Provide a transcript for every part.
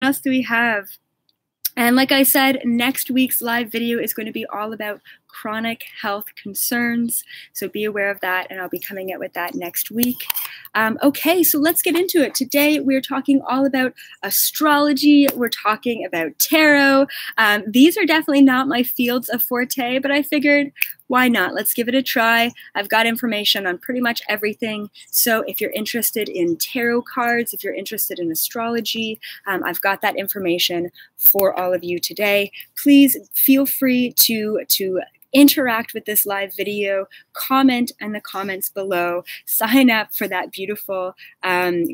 else do we have? And like I said, next week's live video is going to be all about chronic health concerns. So be aware of that, and I'll be coming out with that next week. Okay, so let's get into it. Today, we're talking all about astrology. We're talking about tarot. These are definitely not my fields of forte, but I figured, why not? Let's give it a try. I've got information on pretty much everything. So if you're interested in tarot cards, if you're interested in astrology, I've got that information for all of you today. Please feel free to interact with this live video, comment in the comments below, sign up for that beautiful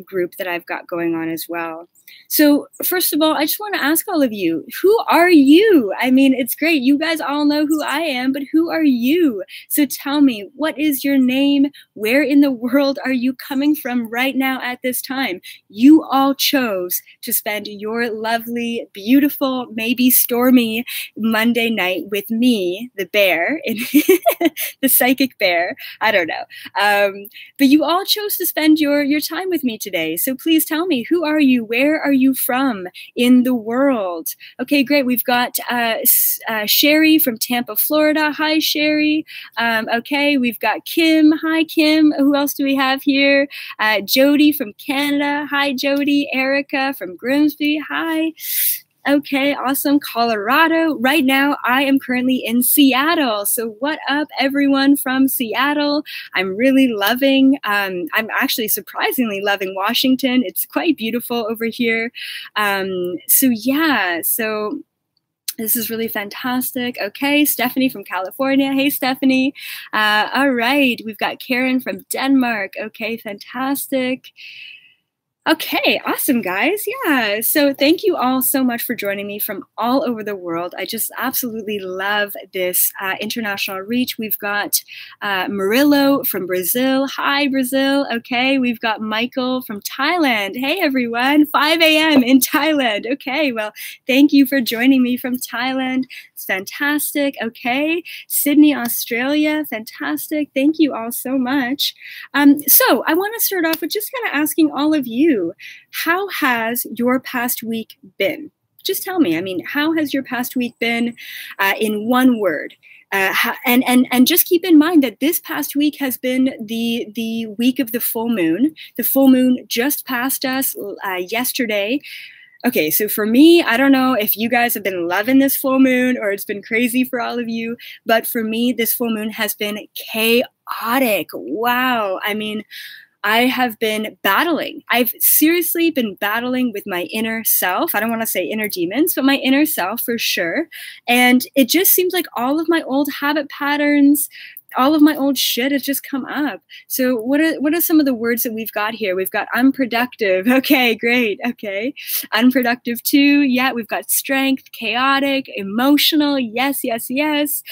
group that I've got going on as well. So first of all, I just want to ask all of you, who are you? I mean, it's great. You guys all know who I am, but who are you? So tell me, what is your name? Where in the world are you coming from right now at this time? You all chose to spend your lovely, beautiful, maybe stormy Monday night with me, the bear, the psychic bear. I don't know. But you all chose to spend your time with me today. So please tell me, who are you? Where are you from in the world? Okay, great. We've got Sherry from Tampa, Florida. Hi, Sherry. Okay, we've got Kim. Hi, Kim. Who else do we have here? Jody from Canada. Hi, Jody. Erica from Grimsby. Hi. Okay, awesome. Colorado. Right now, I am currently in Seattle. So what up, everyone from Seattle? I'm really loving, I'm actually surprisingly loving Washington. It's quite beautiful over here. So yeah, so this is really fantastic. Okay, Stephanie from California. Hey, Stephanie. All right, we've got Karen from Denmark. Okay, fantastic. Okay, awesome, guys. Yeah, so thank you all so much for joining me from all over the world. I just absolutely love this international reach. We've got Murillo from Brazil. Hi, Brazil. Okay, we've got Michael from Thailand. Hey, everyone, 5 a.m. in Thailand. Okay, well, thank you for joining me from Thailand. It's fantastic. Okay, Sydney, Australia. Fantastic. Thank you all so much. So I want to start off with just kind of asking all of you, how has your past week been? Just tell me. I mean, how has your past week been in one word? And just keep in mind that this past week has been the week of the full moon. The full moon just passed us yesterday. Okay, so for me, I don't know if you guys have been loving this full moon or it's been crazy for all of you, but for me, this full moon has been chaotic. Wow. I mean, I have been battling. I've seriously been battling with my inner self. I don't want to say inner demons, but my inner self for sure. And it just seems like all of my old habit patterns, all of my old shit has just come up. So what are some of the words that we've got here? We've got unproductive. Okay, great. Okay. Unproductive too. Yeah, we've got strength, chaotic, emotional. Yes, yes, yes.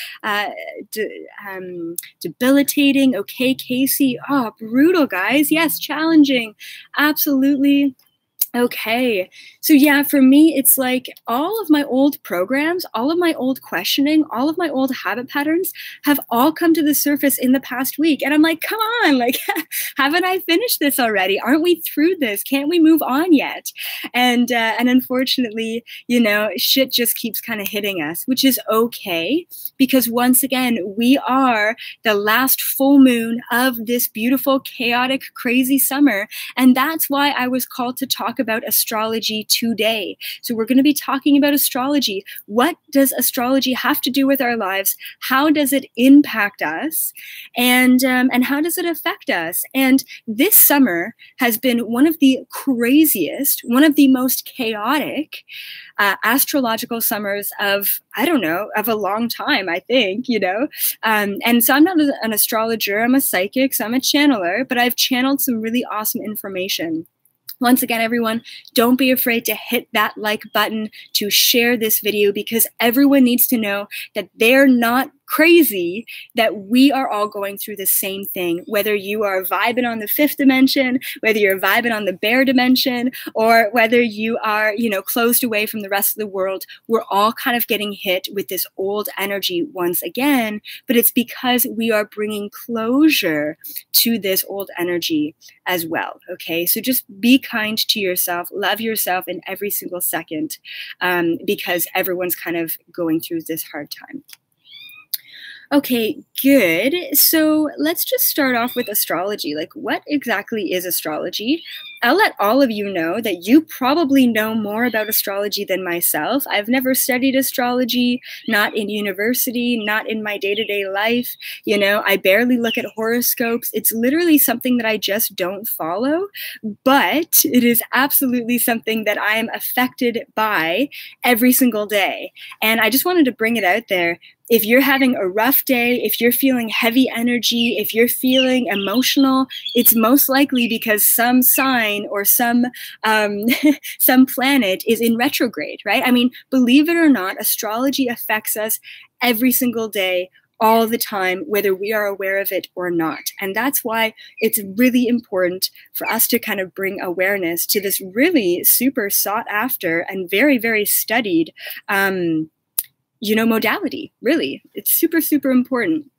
Debilitating. Okay, Casey. Oh, brutal, guys. Yes, challenging. Absolutely. Okay. So yeah, for me, it's like all of my old programs, all of my old questioning, all of my old habit patterns have all come to the surface in the past week. And I'm like, come on, like, haven't I finished this already? Aren't we through this? Can't we move on yet? And unfortunately, you know, shit just keeps kind of hitting us, which is okay. Because once again, we are the last full moon of this beautiful, chaotic, crazy summer. And that's why I was called to talk about astrology today. So we're going to be talking about astrology. What does astrology have to do with our lives? How does it impact us? And how does it affect us? And this summer has been one of the craziest, one of the most chaotic astrological summers of, I don't know, of a long time, I think, you know. And so I'm not an astrologer, I'm a psychic, so I'm a channeler, but I've channeled some really awesome information. Once again, everyone, don't be afraid to hit that like button, to share this video, because everyone needs to know that they're not crazy that we are all going through the same thing, whether you are vibing on the fifth dimension, whether you're vibing on the bear dimension, or whether you are, closed away from the rest of the world. We're all kind of getting hit with this old energy once again, but it's because we are bringing closure to this old energy as well. Okay, so just be kind to yourself, love yourself in every single second, because everyone's kind of going through this hard time. Okay, good. So let's just start off with astrology. Like, what exactly is astrology? I'll let all of you know that you probably know more about astrology than myself. I've never studied astrology, not in university, not in my day-to-day life. I barely look at horoscopes. It's literally something that I just don't follow, but it is absolutely something that I am affected by every single day. And I just wanted to bring it out there. If you're having a rough day, if you're feeling heavy energy, if you're feeling emotional, it's most likely because some sign or some planet is in retrograde, right? I mean, believe it or not, astrology affects us every single day, all the time, whether we are aware of it or not. And that's why it's really important for us to kind of bring awareness to this really super sought after and very, very studied modality. Really, it's super, super important.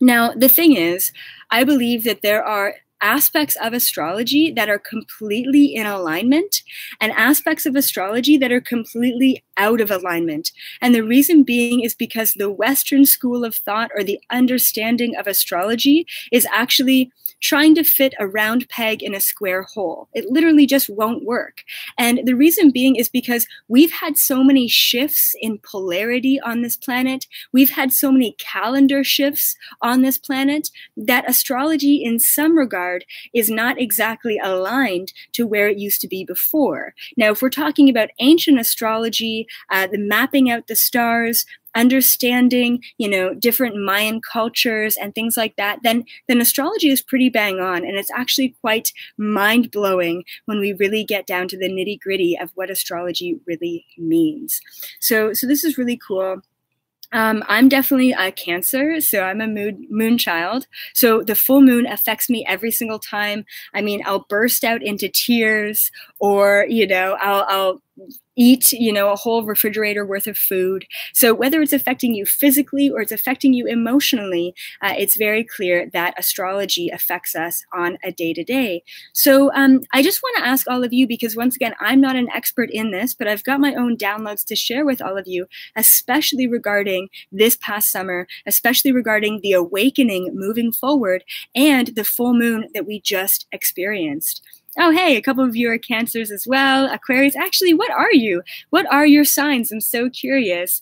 Now, the thing is, I believe that there are aspects of astrology that are completely in alignment and aspects of astrology that are completely out of alignment. And the reason being is because the Western school of thought, or the understanding of astrology, is actually trying to fit a round peg in a square hole. It literally just won't work. And the reason being is because we've had so many shifts in polarity on this planet. We've had so many calendar shifts on this planet that astrology in some regard is not exactly aligned to where it used to be before. Now, if we're talking about ancient astrology, the mapping out the stars, understanding, different Mayan cultures and things like that, then astrology is pretty bang on. And it's actually quite mind-blowing when we really get down to the nitty-gritty of what astrology really means. So this is really cool. I'm definitely a Cancer, so I'm a moon child. So the full moon affects me every single time. I mean, I'll burst out into tears, or, I'll eat, a whole refrigerator worth of food. So whether it's affecting you physically or it's affecting you emotionally, it's very clear that astrology affects us on a day-to-day. So I just want to ask all of you, because once again, I'm not an expert in this, but I've got my own downloads to share with all of you, especially regarding this past summer, especially regarding the awakening moving forward and the full moon that we just experienced. Oh, hey, a couple of you are Cancers as well. Aquarius. Actually, what are you? What are your signs? I'm so curious.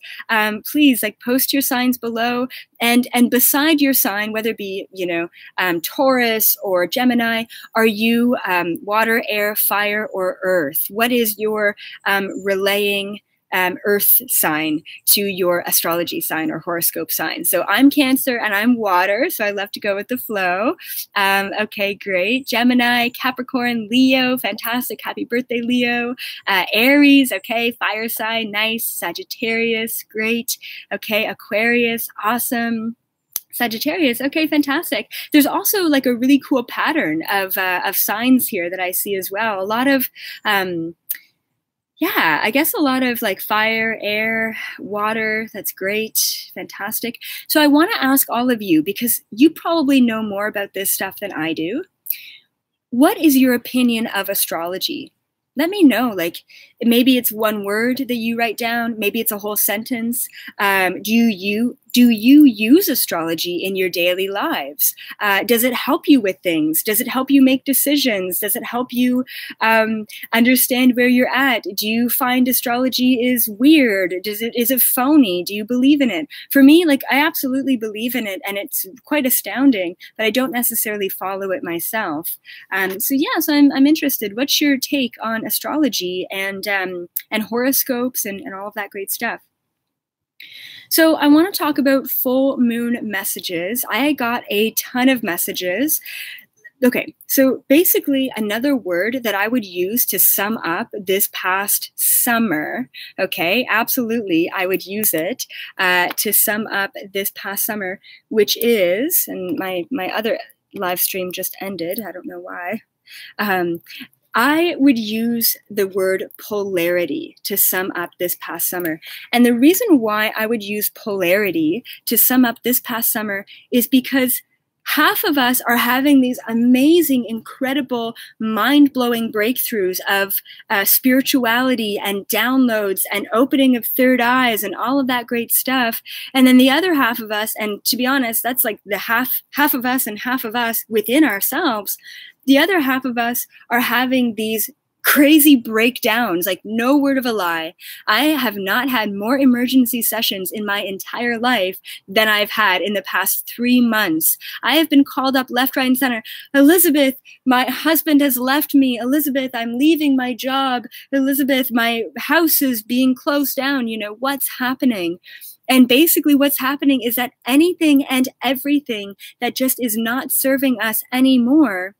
Please, post your signs below. And beside your sign, whether it be, Taurus or Gemini, are you water, air, fire, or earth? What is your relaying earth sign to your astrology sign or horoscope sign? So I'm Cancer and I'm water, so I love to go with the flow. Okay, great. Gemini, Capricorn, Leo, fantastic. Happy birthday, Leo. Aries, okay, fire sign, nice. Sagittarius, great. Okay, Aquarius, awesome. Sagittarius, okay, fantastic. There's also a really cool pattern of signs here that I see as well. A lot of yeah, I guess a lot of fire, air, water. That's great. Fantastic. So I want to ask all of you, because you probably know more about this stuff than I do. What is your opinion of astrology? Let me know. Maybe it's one word that you write down. Maybe it's a whole sentence. Do you use astrology in your daily lives? Does it help you with things? Does it help you make decisions? Does it help you understand where you're at? Do you find astrology is weird? Is it phony? Do you believe in it? For me, I absolutely believe in it, and it's quite astounding, but I don't necessarily follow it myself. So I'm interested. What's your take on astrology and horoscopes and all of that great stuff? So I want to talk about full moon messages. I got a ton of messages. Okay, so basically another word that I would use to sum up this past summer, okay, absolutely, I would use it to sum up this past summer, which is, and my other live stream just ended, I don't know why. I would use the word polarity to sum up this past summer. And the reason why I would use polarity to sum up this past summer is because half of us are having these amazing, incredible, mind-blowing breakthroughs of spirituality and downloads and opening of third eyes and all of that great stuff. And then the other half of us, and to be honest, that's like the half of us and half of us within ourselves, the other half of us are having these crazy breakdowns, like no word of a lie. I have not had more emergency sessions in my entire life than I've had in the past 3 months. I have been called up left, right, and center. Elizabeth, my husband has left me. Elizabeth, I'm leaving my job. Elizabeth, my house is being closed down. You know, what's happening? And basically what's happening is that anything and everything that just is not serving us anymore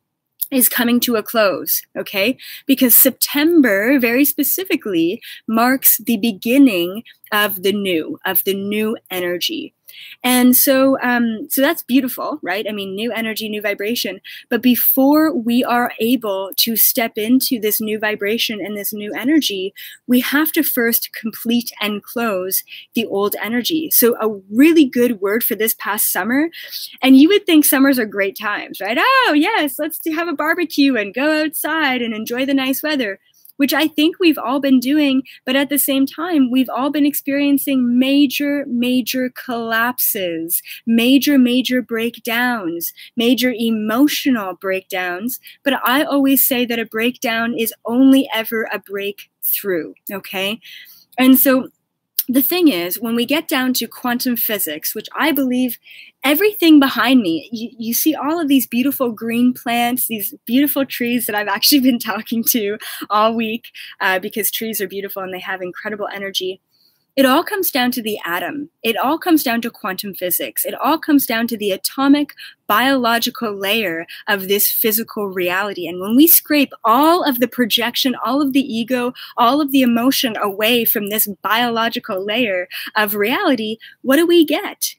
is coming to a close, okay? Because September, very specifically, marks the beginning of the new energy. And so that's beautiful, right? I mean, new energy, new vibration. But before we are able to step into this new vibration and this new energy, we have to first complete and close the old energy. So a really good word for this past summer, and you would think summers are great times, right? Oh, yes, let's have a barbecue and go outside and enjoy the nice weather, which I think we've all been doing, but at the same time, we've all been experiencing major, major collapses, major breakdowns, major emotional breakdowns. But I always say that a breakdown is only ever a breakthrough, okay? And so the thing is, when we get down to quantum physics, which I believe everything behind me, you see all of these beautiful green plants, these beautiful trees that I've actually been talking to all week because trees are beautiful and they have incredible energy. It all comes down to the atom. It all comes down to quantum physics. It all comes down to the atomic biological layer of this physical reality. And when we scrape all of the projection, all of the ego, all of the emotion away from this biological layer of reality, what do we get?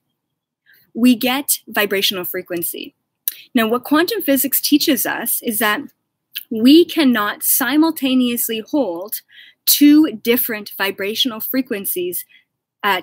We get vibrational frequency. Now, what quantum physics teaches us is that we cannot simultaneously hold two different vibrational frequencies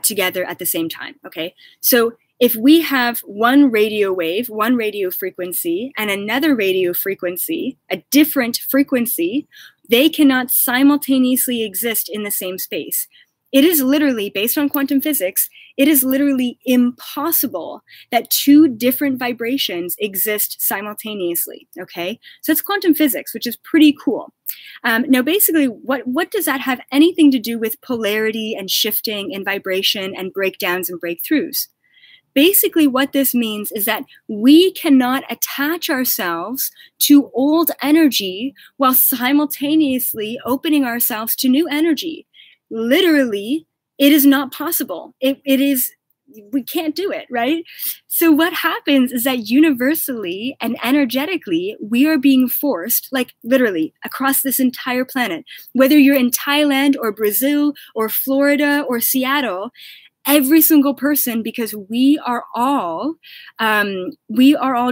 together at the same time, okay? So if we have one radio wave, one radio frequency, and another radio frequency, a different frequency, they cannot simultaneously exist in the same space. It is literally, based on quantum physics, it is literally impossible that two different vibrations exist simultaneously, okay? So it's quantum physics, which is pretty cool. Now, basically, what does that have anything to do with polarity and shifting and vibration and breakdowns and breakthroughs? Basically, what this means is that we cannot attach ourselves to old energy while simultaneously opening ourselves to new energy. Literally, it is not possible. We can't do it, right? So what happens is that universally and energetically, we are being forced, like literally across this entire planet, whether you're in Thailand or Brazil or Florida or Seattle, every single person, because we are all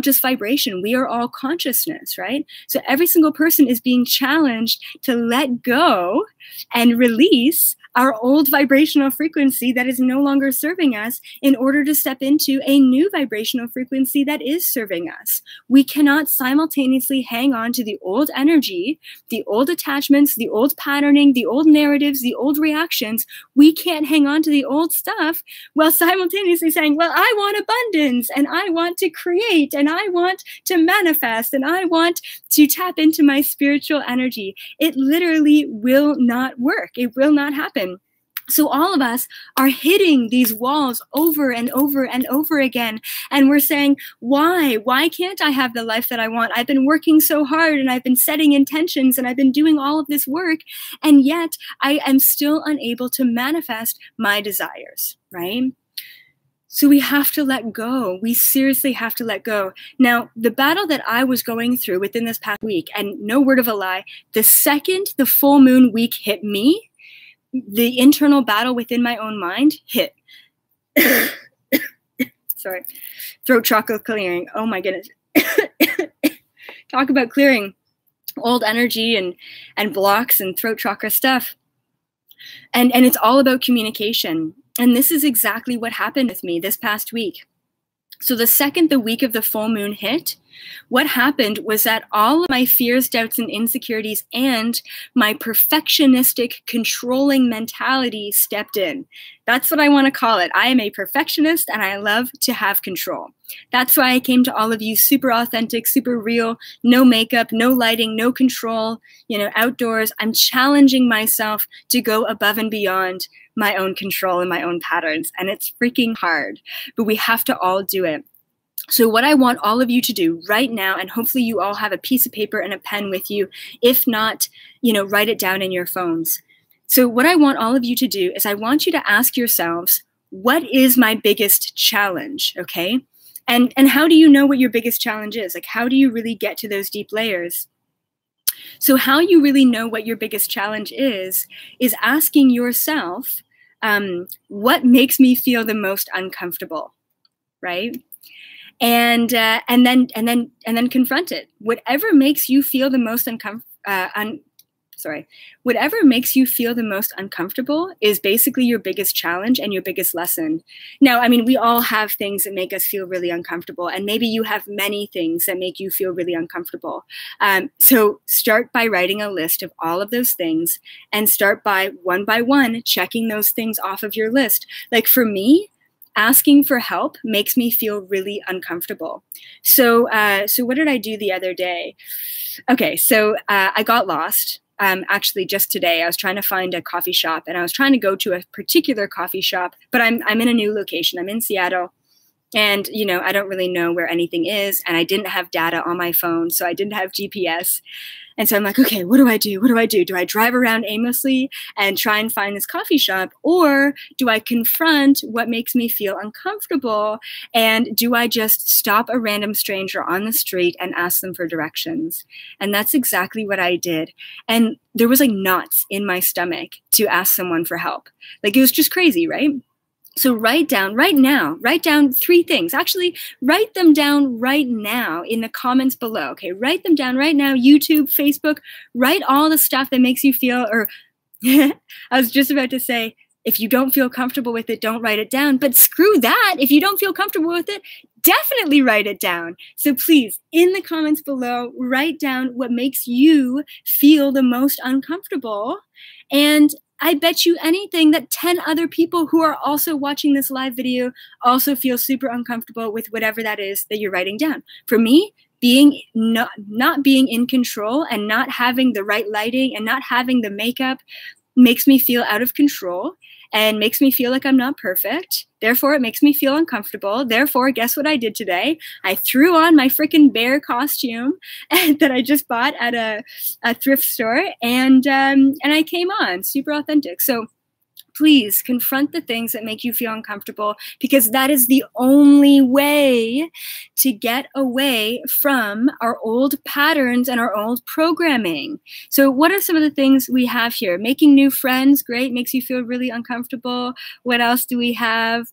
just vibration. We are all consciousness, right? So every single person is being challenged to let go and release our old vibrational frequency that is no longer serving us in order to step into a new vibrational frequency that is serving us. We cannot simultaneously hang on to the old energy, the old attachments, the old patterning, the old narratives, the old reactions. We can't hang on to the old stuff while simultaneously saying, well, I want abundance and I want to create and I want to manifest and I want to tap into my spiritual energy. It literally will not work. It will not happen. So all of us are hitting these walls over and over and over again. And we're saying, why? Why can't I have the life that I want? I've been working so hard and I've been setting intentions and I've been doing all of this work. And yet I am still unable to manifest my desires, right? So we have to let go. We seriously have to let go. Now, the battle that I was going through within this past week, and no word of a lie, the second the full moon week hit me, the internal battle within my own mind hit. Sorry. Throat chakra clearing. Oh my goodness. Talk about clearing old energy and blocks and throat chakra stuff. And it's all about communication. And this is exactly what happened with me this past week. So the second the week of the full moon hit, what happened was that all of my fears, doubts, and insecurities and my perfectionistic, controlling mentality stepped in. That's what I want to call it. I am a perfectionist and I love to have control. That's why I came to all of you super authentic, super real, no makeup, no lighting, no control, outdoors. I'm challenging myself to go above and beyond my own control and my own patterns. And it's freaking hard, but we have to all do it. So what I want all of you to do right now, and hopefully you all have a piece of paper and a pen with you. If not, write it down in your phones. So what I want all of you to do is I want you to ask yourselves, what is my biggest challenge? Okay. And how do you know what your biggest challenge is? Like, how do you really get to those deep layers? So how you really know what your biggest challenge is asking yourself, what makes me feel the most uncomfortable, right? And then confront it. Whatever makes you feel the most whatever makes you feel the most uncomfortable is basically your biggest challenge and your biggest lesson. Now, I mean, we all have things that make us feel really uncomfortable, and maybe you have many things that make you feel really uncomfortable. So start by writing a list of all of those things and start by one checking those things off of your list. Like for me, asking for help makes me feel really uncomfortable. So what did I do the other day? Okay, so I got lost. Actually, just today, I was trying to find a coffee shop, and I was trying to go to a particular coffee shop, but I'm in a new location. I'm in Seattle, and I don't really know where anything is, and I didn't have data on my phone, so I didn't have GPS. And so I'm like, okay, what do I do? What do I do? Do I drive around aimlessly and try and find this coffee shop? Or do I confront what makes me feel uncomfortable? And do I just stop a random stranger on the street and ask them for directions? And that's exactly what I did. And there was like knots in my stomach to ask someone for help. Like it was just crazy, right? So write down 3 things. Actually, write them down right now in the comments below. Okay, write them down right now. YouTube, Facebook, write all the stuff that makes you feel, or I was just about to say, if you don't feel comfortable with it, don't write it down. But screw that. If you don't feel comfortable with it, definitely write it down. So please, in the comments below, write down what makes you feel the most uncomfortable. And I bet you anything that 10 other people who are also watching this live video also feel super uncomfortable with whatever that is that you're writing down. For me, not being in control and not having the right lighting and not having the makeup makes me feel out of control and makes me feel like I'm not perfect. Therefore, it makes me feel uncomfortable. Therefore, guess what I did today? I threw on my freaking bear costume that I just bought at a thrift store, and I came on super authentic. So please confront the things that make you feel uncomfortable, because that is the only way to get away from our old patterns and our old programming. So what are some of the things we have here? Making new friends, great, makes you feel really uncomfortable. What else do we have?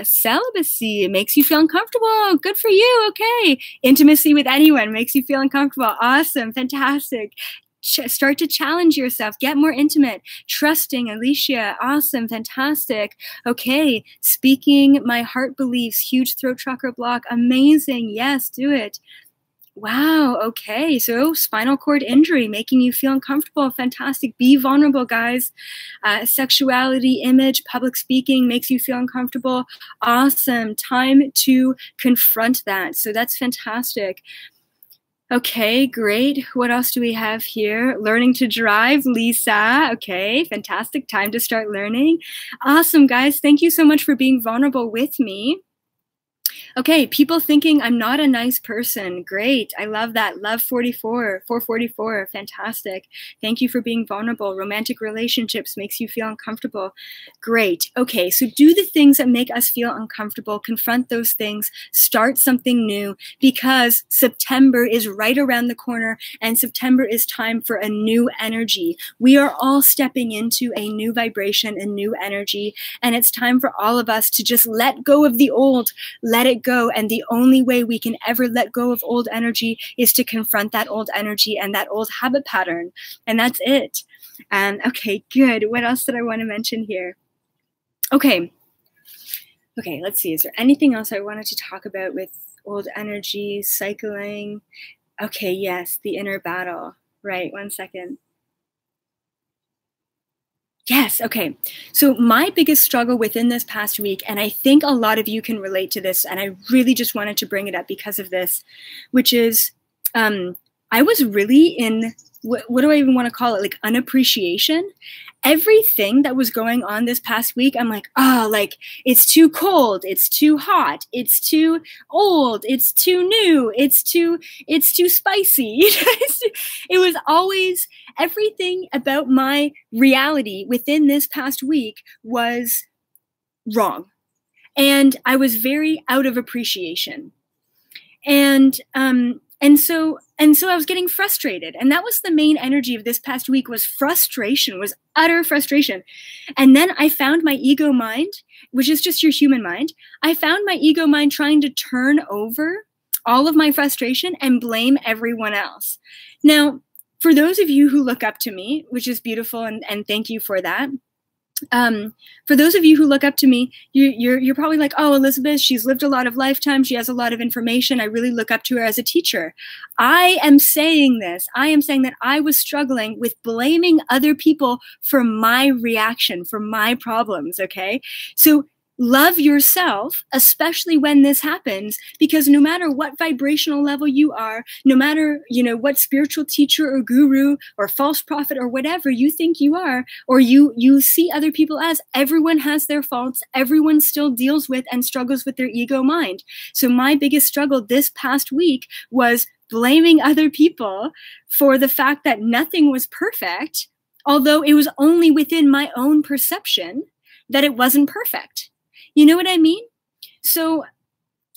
Celibacy, it makes you feel uncomfortable. Good for you, okay. Intimacy with anyone makes you feel uncomfortable. Awesome, fantastic. Start to challenge yourself. Get more intimate. Trusting, Alicia. Awesome. Fantastic. Okay. Speaking my heart beliefs. Huge throat chakra block. Amazing. Yes, do it. Wow. Okay. So spinal cord injury, making you feel uncomfortable. Fantastic. Be vulnerable, guys. Sexuality, image, public speaking makes you feel uncomfortable. Awesome. Time to confront that. So that's fantastic. Okay, great. What else do we have here? Learning to drive, Lisa. Okay, fantastic. Time to start learning. Awesome, guys. Thank you so much for being vulnerable with me. Okay, people thinking I'm not a nice person. Great. I love that. Love 444, fantastic. Thank you for being vulnerable. Romantic relationships makes you feel uncomfortable. Great. Okay, so do the things that make us feel uncomfortable. Confront those things. Start something new, because September is right around the corner, and September is time for a new energy. We are all stepping into a new vibration, a new energy, and it's time for all of us to just let go of the old, let it go. And the only way we can ever let go of old energy is to confront that old energy and that old habit pattern. And that's it. Okay, good. What else did I want to mention here? Okay, let's see. Is there anything else I wanted to talk about with old energy, cycling? Okay, yes, the inner battle. Right, 1 second. Yes, okay. So my biggest struggle within this past week, and I think a lot of you can relate to this, and I really just wanted to bring it up because of this, which is I was really in, what do I even want to call it? Like unappreciation. Everything that was going on this past week, I'm like, oh, like it's too cold, it's too hot, it's too old, it's too new, it's too spicy. It was always, everything about my reality within this past week was wrong. And I was very out of appreciation. And so I was getting frustrated. And that was the main energy of this past week, was frustration, was utter frustration. And then I found my ego mind, which is just your human mind. I found my ego mind trying to turn over all of my frustration and blame everyone else. Now, for those of you who look up to me, which is beautiful, and thank you for that. For those of you who look up to me, you're probably like, oh, Elizabeth, she's lived a lot of lifetime. She has a lot of information. I really look up to her as a teacher. I am saying this. I am saying that I was struggling with blaming other people for my reaction, for my problems, okay? So love yourself, especially when this happens, because no matter what vibrational level you are, no matter, what spiritual teacher or guru or false prophet or whatever you think you are, or you see other people as, everyone has their faults. Everyone still deals with and struggles with their ego mind. So my biggest struggle this past week was blaming other people for the fact that nothing was perfect, although it was only within my own perception that it wasn't perfect. You know what I mean? So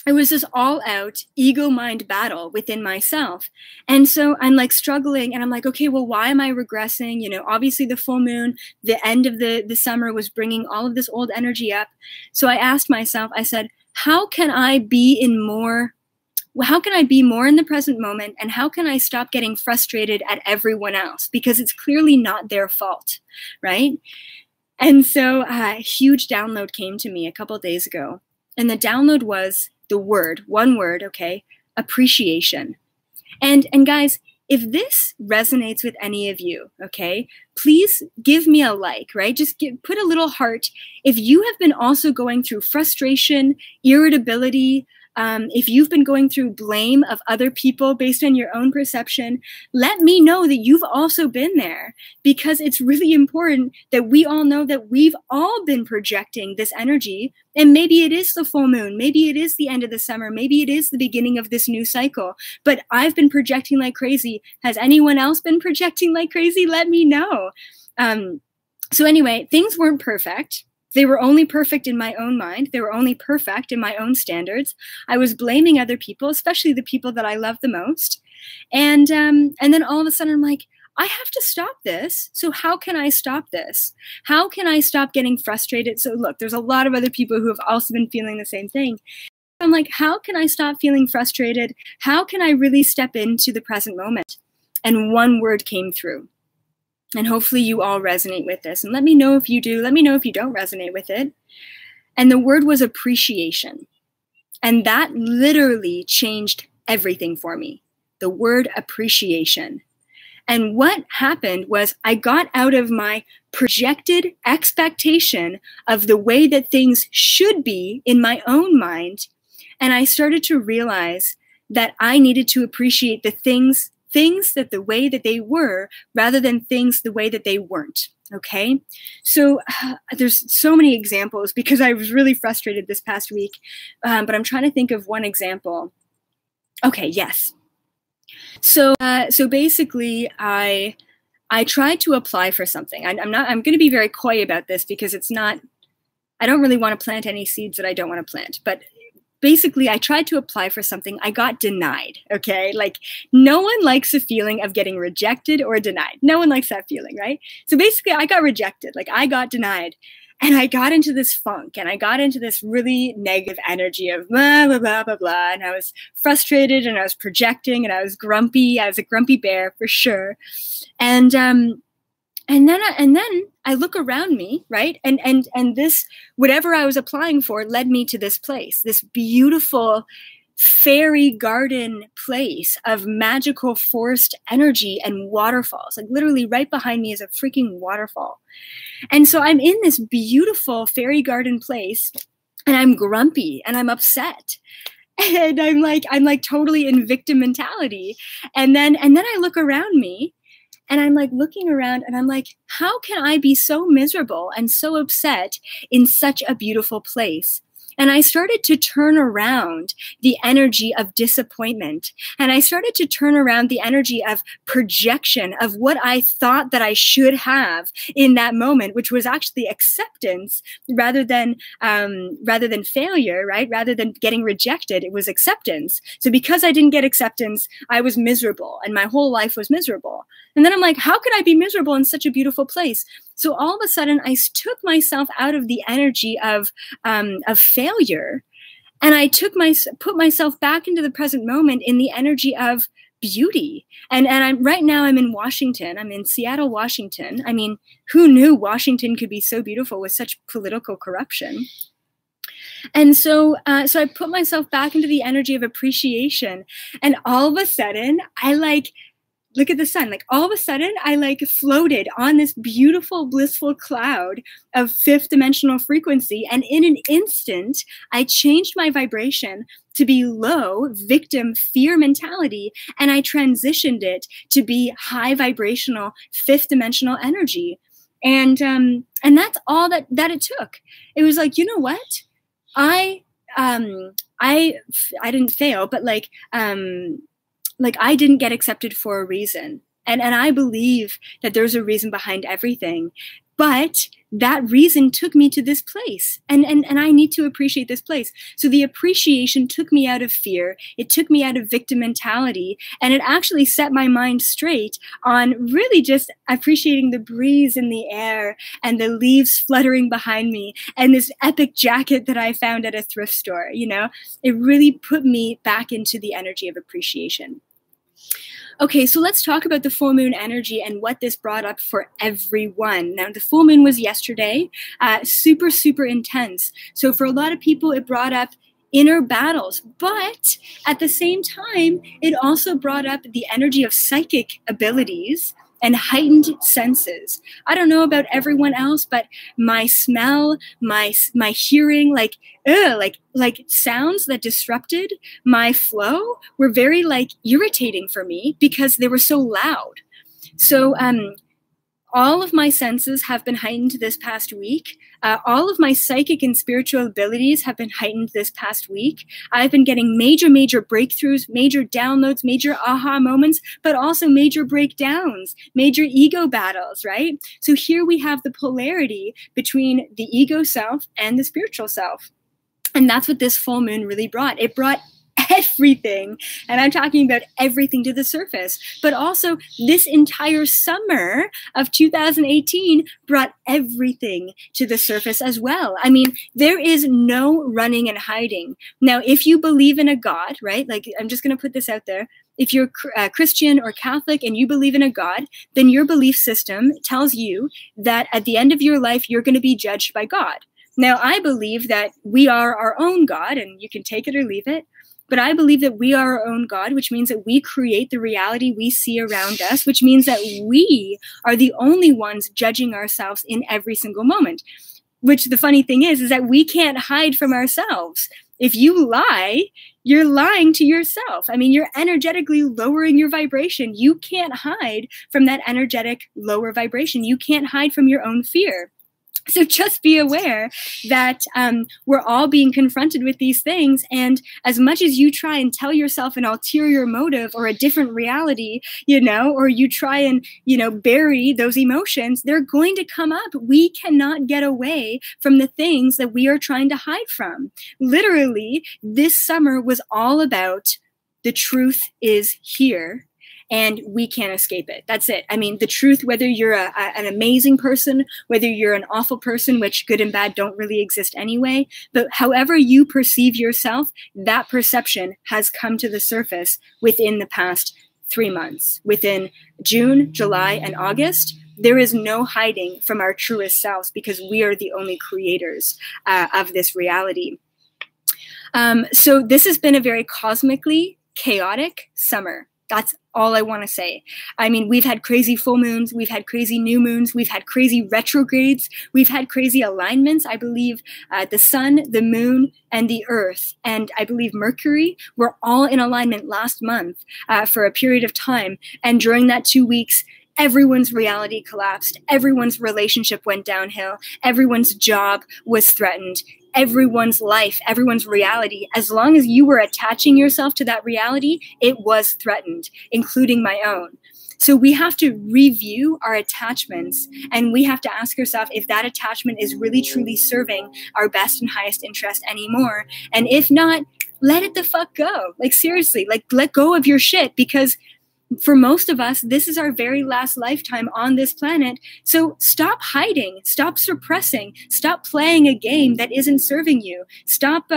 it was this all-out ego-mind battle within myself. And so I'm like struggling, and I'm like, okay, well, why am I regressing? Obviously the full moon, the end of the summer was bringing all of this old energy up. So I asked myself, I said, how can I be more in the present moment, and how can I stop getting frustrated at everyone else? Because it's clearly not their fault, right? And so a huge download came to me a couple of days ago. And the download was one word, okay, appreciation. And guys, if this resonates with any of you, okay, please give me a like, right? Just put a little heart. If you have been also going through frustration, irritability, if you've been going through blame of other people based on your own perception, let me know that you've also been there, because it's really important that we all know that we've all been projecting this energy. And maybe it is the full moon, maybe it is the end of the summer, maybe it is the beginning of this new cycle, but I've been projecting like crazy. Has anyone else been projecting like crazy? Let me know. So anyway, things weren't perfect. They were only perfect in my own mind. They were only perfect in my own standards. I was blaming other people, especially the people that I love the most. And then all of a sudden I'm like, I have to stop this. So how can I stop this? How can I stop getting frustrated? So look, there's a lot of other people who have also been feeling the same thing. I'm like, how can I stop feeling frustrated? How can I really step into the present moment? And one word came through. And hopefully you all resonate with this. And let me know if you do. Let me know if you don't resonate with it. And the word was appreciation. And that literally changed everything for me. The word appreciation. And what happened was I got out of my projected expectation of the way that things should be in my own mind. And I started to realize that I needed to appreciate the things that the way that they were, rather than things the way that they weren't, Okay, so there's so many examples because I was really frustrated this past week, but I'm trying to think of one example. Okay, yes. So basically, I tried to apply for something. I'm going to be very coy about this because it's not. I don't really want to plant any seeds that I don't want to plant, but basically, I tried to apply for something. I got denied, okay? Like, no one likes the feeling of getting rejected or denied. No one likes that feeling, right? So basically, I got rejected. Like, I got denied. And I got into this funk, and I got into this really negative energy of blah, blah, blah, blah, blah. And I was frustrated, and I was projecting, and I was grumpy. I was a grumpy bear, for sure. And then I look around me, right? And this, whatever I was applying for led me to this place, this beautiful fairy garden place of magical forest energy and waterfalls. Like literally right behind me is a freaking waterfall. And so I'm in this beautiful fairy garden place and I'm grumpy and I'm upset. And I'm like totally in victim mentality. And then I look around me. And I'm like looking around and I'm like, how can I be so miserable and so upset in such a beautiful place? And I started to turn around the energy of disappointment. And I started to turn around the energy of projection of what I thought that I should have in that moment, which was actually acceptance rather than failure, right? Rather than getting rejected, it was acceptance. So because I didn't get acceptance, I was miserable and my whole life was miserable. And then I'm like, how could I be miserable in such a beautiful place? So all of a sudden, I took myself out of the energy of failure, and I put myself back into the present moment in the energy of beauty. And right now I'm in Washington. I'm in Seattle, Washington. I mean, who knew Washington could be so beautiful with such political corruption? And so I put myself back into the energy of appreciation, and all of a sudden, look at the sun. Like all of a sudden, I floated on this beautiful, blissful cloud of fifth dimensional frequency. And in an instant, I changed my vibration to be low, victim, fear mentality. And I transitioned it to be high vibrational, fifth dimensional energy. And that's all that it took. It was like, you know what? I didn't fail, but I didn't get accepted for a reason. And I believe that there's a reason behind everything. But that reason took me to this place. And I need to appreciate this place. So the appreciation took me out of fear. It took me out of victim mentality. And it actually set my mind straight on really just appreciating the breeze in the air and the leaves fluttering behind me and this epic jacket that I found at a thrift store. You know, it really put me back into the energy of appreciation. Okay, so let's talk about the full moon energy and what this brought up for everyone. Now, the full moon was yesterday, super, super intense. So for a lot of people, it brought up inner battles, but at the same time, it also brought up the energy of psychic abilities and heightened senses. I don't know about everyone else, but my smell, my hearing, like sounds that disrupted my flow were very irritating for me because they were so loud. So all of my senses have been heightened this past week. All of my psychic and spiritual abilities have been heightened this past week. I've been getting major, major breakthroughs, major downloads, major aha moments, but also major breakdowns, major ego battles, right? So here we have the polarity between the ego self and the spiritual self. And that's what this full moon really brought. It brought everything, and I'm talking about everything, to the surface. But also this entire summer of 2018 brought everything to the surface as well. I mean, there is no running and hiding. Now, if you believe in a God, right? Like, I'm just going to put this out there. If you're Christian or Catholic and you believe in a God, then your belief system tells you that at the end of your life, you're going to be judged by God. Now, I believe that we are our own God, and you can take it or leave it. But I believe that we are our own God, which means that we create the reality we see around us, which means that we are the only ones judging ourselves in every single moment. which the funny thing is that we can't hide from ourselves. If you lie, you're lying to yourself. I mean, you're energetically lowering your vibration. You can't hide from that energetic lower vibration. You can't hide from your own fear. So just be aware that we're all being confronted with these things. And as much as you try and tell yourself an ulterior motive or a different reality, or you try and, bury those emotions, they're going to come up. We cannot get away from the things that we are trying to hide from. Literally, this summer was all about the truth is here. And we can't escape it. That's it. I mean, the truth, whether you're an amazing person, whether you're an awful person, which good and bad don't really exist anyway, but however you perceive yourself, that perception has come to the surface within the past 3 months. Within June, July, and August, there is no hiding from our truest selves because we are the only creators of this reality. So this has been a very cosmically chaotic summer. That's all I want to say. I mean, we've had crazy full moons, we've had crazy new moons, we've had crazy retrogrades, we've had crazy alignments. I believe the sun, the moon, and the earth, and I believe Mercury were all in alignment last month for a period of time. And during that 2 weeks, everyone's reality collapsed. Everyone's relationship went downhill. Everyone's job was threatened. Everyone's life, everyone's reality, as long as you were attaching yourself to that reality, it was threatened, including my own. So we have to review our attachments, and we have to ask ourselves if that attachment is really truly serving our best and highest interest anymore. And if not, let it the fuck go. Like seriously, like let go of your shit, because for most of us, this is our very last lifetime on this planet. So stop hiding, stop suppressing, stop playing a game that isn't serving you. Stop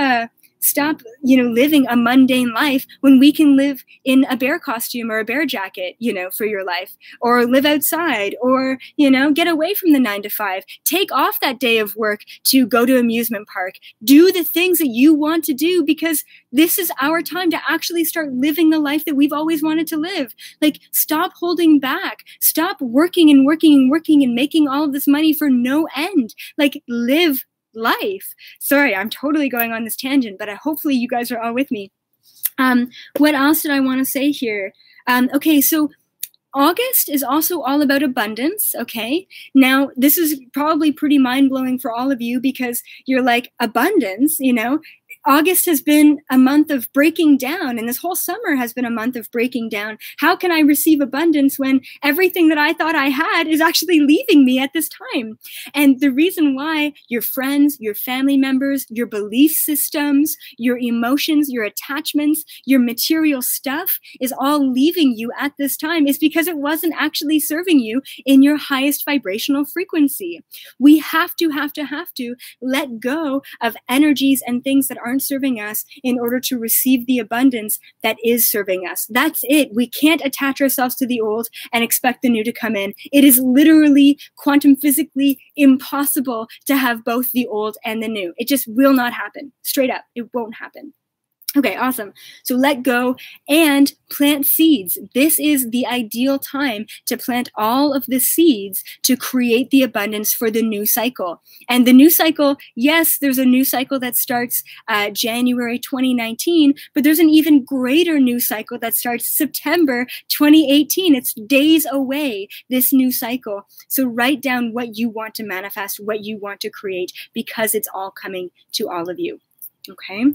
living a mundane life when we can live in a bear costume or a bear jacket, for your life, or live outside, or, get away from the 9 to 5, take off that day of work to go to amusement park, do the things that you want to do, because this is our time to actually start living the life that we've always wanted to live. Like, stop holding back, stop working and working and working and making all of this money for no end. Like, live life. Sorry, I'm totally going on this tangent, but hopefully you guys are all with me. What else did I want to say here? Okay, so August is also all about abundance, okay? Now, this is probably pretty mind-blowing for all of you because you're like, abundance, August has been a month of breaking down, and this whole summer has been a month of breaking down. How can I receive abundance when everything that I thought I had is actually leaving me at this time? And the reason why your friends, your family members, your belief systems, your emotions, your attachments, your material stuff is all leaving you at this time is because it wasn't actually serving you in your highest vibrational frequency. We have to let go of energies and things that aren't serving us in order to receive the abundance that is serving us. That's it. We can't attach ourselves to the old and expect the new to come in. It is literally quantum physically impossible to have both the old and the new. It just will not happen. Straight up, it won't happen. Okay, awesome. So let go and plant seeds. This is the ideal time to plant all of the seeds to create the abundance for the new cycle. And the new cycle, yes, there's a new cycle that starts January 2019, but there's an even greater new cycle that starts September 2018. It's days away, this new cycle. So write down what you want to manifest, what you want to create, because it's all coming to all of you. Okay?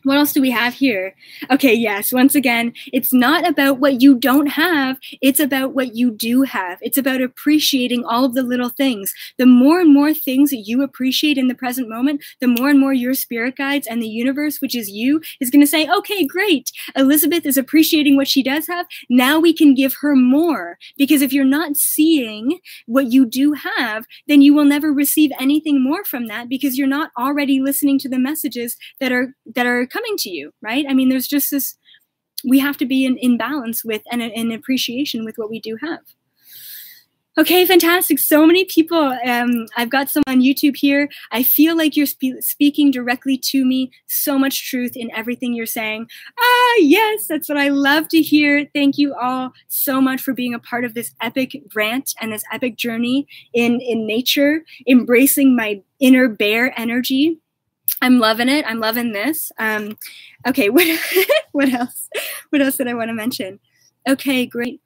What else do we have here? Okay, yes, once again, it's not about what you don't have, it's about what you do have. It's about appreciating all of the little things. The more and more things that you appreciate in the present moment, the more and more your spirit guides and the universe, which is you, is going to say, okay, great, Elizabeth is appreciating what she does have, now we can give her more. Because if you're not seeing what you do have, then you will never receive anything more from that because you're not already listening to the messages that are coming to you, right? I mean, there's just this, we have to be in balance with and in appreciation with what we do have. Okay, fantastic. So many people. I've got some on YouTube here. I feel like you're speaking directly to me. So much truth in everything you're saying. Ah, yes, that's what I love to hear. Thank you all so much for being a part of this epic rant and this epic journey in nature, embracing my inner bear energy. I'm loving it. I'm loving this. Okay, what else? What else did I want to mention? Okay, great.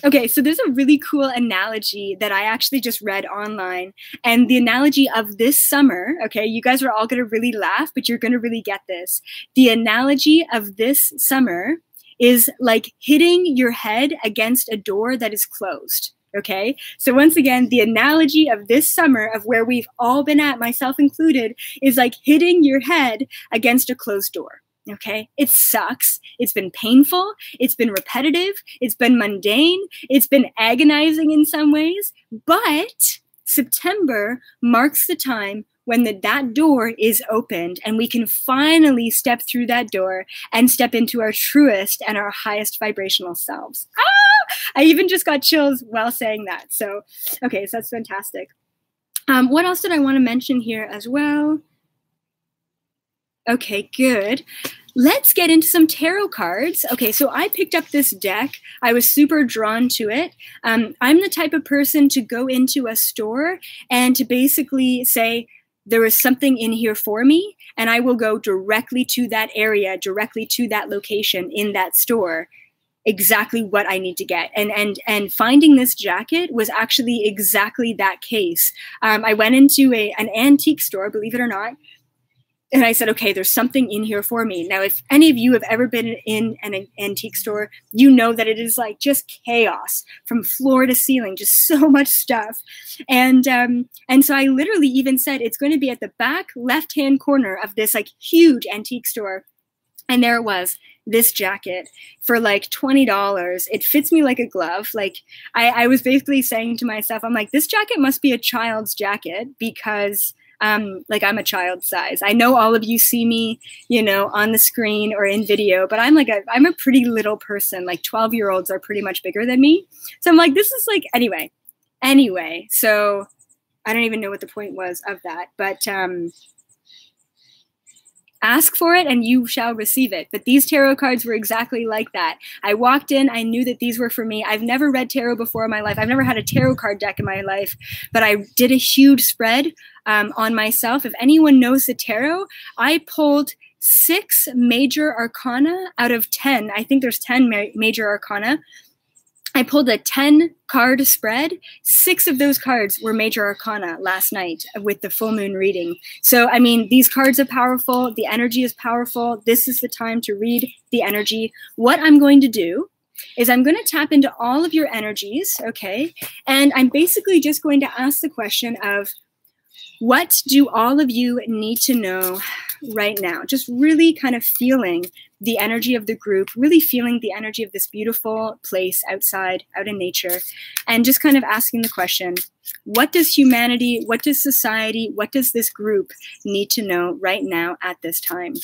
Okay, so there's a really cool analogy that I actually just read online. And the analogy of this summer, okay, you guys are all going to really laugh, but you're going to really get this. The analogy of this summer is like hitting your head against a door that is closed. Okay, so once again, the analogy of this summer, of where we've all been at, myself included, is like hitting your head against a closed door. Okay, it sucks. It's been painful. It's been repetitive. It's been mundane. It's been agonizing in some ways. But September marks the time when that door is opened and we can finally step through that door and step into our truest and our highest vibrational selves. Ah! I even just got chills while saying that. So, okay, so that's fantastic. What else did I want to mention here as well? Okay, good. Let's get into some tarot cards. Okay, so I picked up this deck. I was super drawn to it. I'm the type of person to go into a store and to basically say, there is something in here for me, and I will go directly to that area, directly to that location in that store, exactly what I need to get. And finding this jacket was actually exactly that case. I went into an antique store, believe it or not, and I said, okay, there's something in here for me. Now, if any of you have ever been in an antique store, you know that it is like just chaos from floor to ceiling, just so much stuff. And so I literally even said, it's going to be at the back left-hand corner of this like huge antique store. And there it was, this jacket for like $20. It fits me like a glove. Like I was basically saying to myself, I'm like, this jacket must be a child's jacket because like I'm a child size. I know all of you see me, you know, on the screen or in video, but I'm a pretty little person. Like 12-year-olds are pretty much bigger than me. So I'm like, this is like, anyway. So I don't even know what the point was of that, but ask for it and you shall receive it. But these tarot cards were exactly like that. I walked in, I knew that these were for me. I've never read tarot before in my life. I've never had a tarot card deck in my life, but I did a huge spread on myself. If anyone knows the tarot, I pulled 6 major arcana out of 10. I think there's 10 major arcana. I pulled a 10-card spread. 6 of those cards were major arcana last night with the full moon reading. So, I mean, these cards are powerful. The energy is powerful. This is the time to read the energy. What I'm going to do is I'm going to tap into all of your energies, okay? And I'm basically just going to ask the question of, what do all of you need to know right now? Just really kind of feeling the energy of the group, really feeling the energy of this beautiful place outside, out in nature, and just kind of asking the question, what does humanity, what does society, what does this group need to know right now at this time?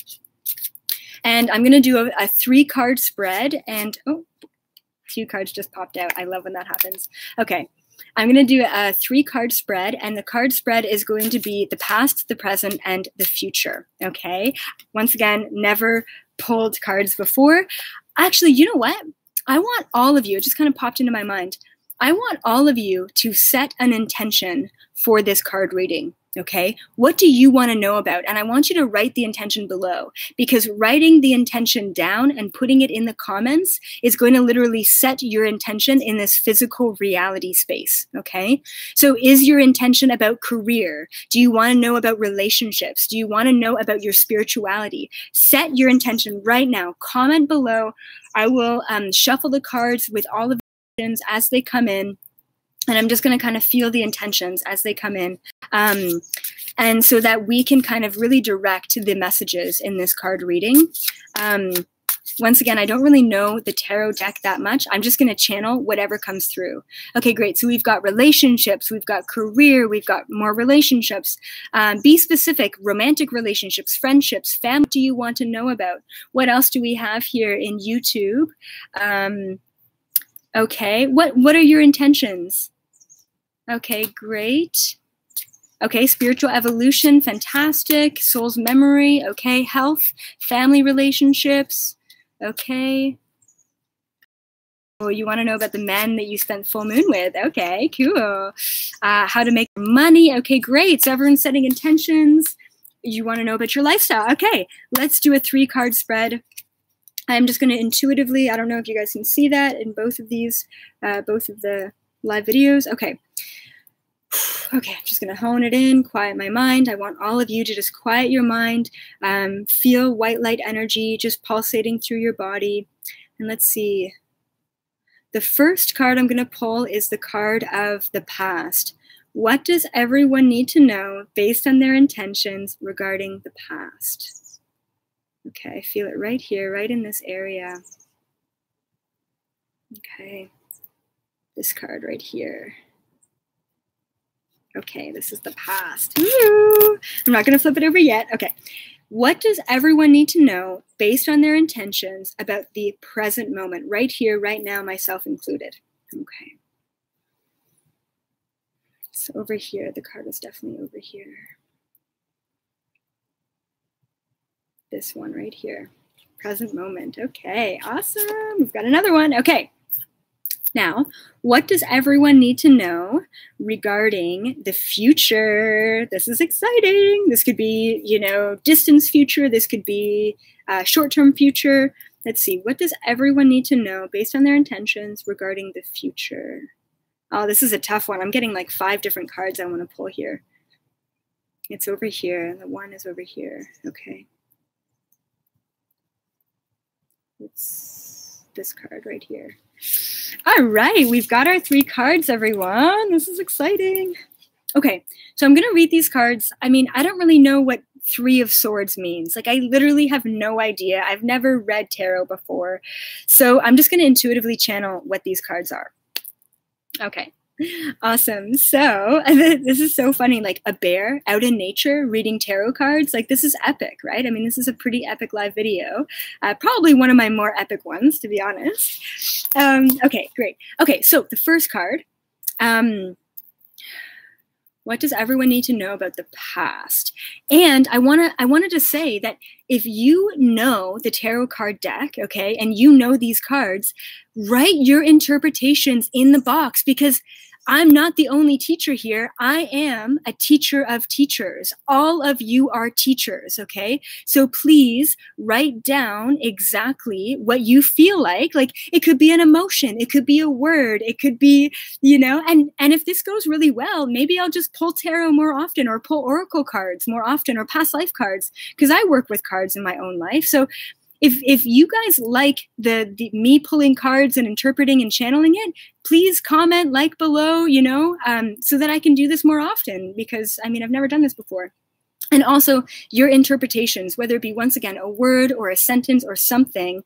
And I'm going to do a 3-card spread, and oh, 2 cards just popped out. I love when that happens. Okay. I'm going to do a 3-card spread, and the card spread is going to be the past, the present, and the future, okay? Once again, never pulled cards before. Actually, you know what? I want all of you, it just kind of popped into my mind, I want all of you to set an intention for this card reading. Okay, what do you want to know about? And I want you to write the intention below, because writing the intention down and putting it in the comments is going to literally set your intention in this physical reality space. Okay, so is your intention about career? Do you want to know about relationships? Do you want to know about your spirituality? Set your intention right now. Comment below. I will shuffle the cards with all of the intentions as they come in. And I'm just going to kind of feel the intentions as they come in. And so that we can kind of really direct the messages in this card reading. Once again, I don't really know the tarot deck that much. I'm just going to channel whatever comes through. Okay, great. So we've got relationships, we've got career, we've got more relationships. Be specific, romantic relationships, friendships, family. What do you want to know about? What else do we have here in YouTube? Okay, what are your intentions? Okay, great. Okay, spiritual evolution, fantastic. Soul's memory, okay. Health, family relationships, okay. Oh, you want to know about the men that you spent full moon with? Okay, cool. How to make money? Okay, great. So everyone's setting intentions. You want to know about your lifestyle? Okay, let's do a 3-card spread. I'm just going to intuitively, I don't know if you guys can see that in both of these, both of the live videos. Okay. Okay, I'm just going to hone it in, quiet my mind. I want all of you to just quiet your mind, feel white light energy just pulsating through your body. And let's see. The first card I'm going to pull is the card of the past. What does everyone need to know based on their intentions regarding the past? Okay, I feel it right here, right in this area. Okay, this card right here. Okay, this is the past. Ooh, I'm not going to flip it over yet. Okay. What does everyone need to know based on their intentions about the present moment, right here, right now, myself included? Okay. So over here, the card is definitely over here. This one right here, present moment. Okay, awesome. We've got another one. Okay. Now, what does everyone need to know regarding the future? This is exciting. This could be, you know, distance future. This could be short-term future. Let's see. What does everyone need to know based on their intentions regarding the future? Oh, this is a tough one. I'm getting like 5 different cards I want to pull here. It's over here. The one is over here. Okay. It's this card right here. All right, we've got our 3 cards, everyone. This is exciting. Okay, so I'm going to read these cards. I mean, I don't really know what 3 of Swords means. Like, I literally have no idea. I've never read tarot before. So I'm just going to intuitively channel what these cards are. Okay. Awesome. So this is so funny, like a bear out in nature reading tarot cards. Like, this is epic, right? I mean, this is a pretty epic live video. Probably one of my more epic ones, to be honest. Okay, great. Okay, so the first card. What does everyone need to know about the past? And I wanted to say that if you know the tarot card deck, okay, and you know these cards, write your interpretations in the box, because I'm not the only teacher here. I am a teacher of teachers. All of you are teachers, okay? So please write down exactly what you feel like. Like, it could be an emotion, it could be a word, it could be, you know, and if this goes really well, maybe I'll just pull tarot more often, or pull oracle cards more often, or past life cards, because I work with cards in my own life. So if you guys like the me pulling cards and interpreting and channeling it, please comment, like below, you know, so that I can do this more often, because I mean, I've never done this before. And also your interpretations, whether it be, once again, a word or a sentence or something,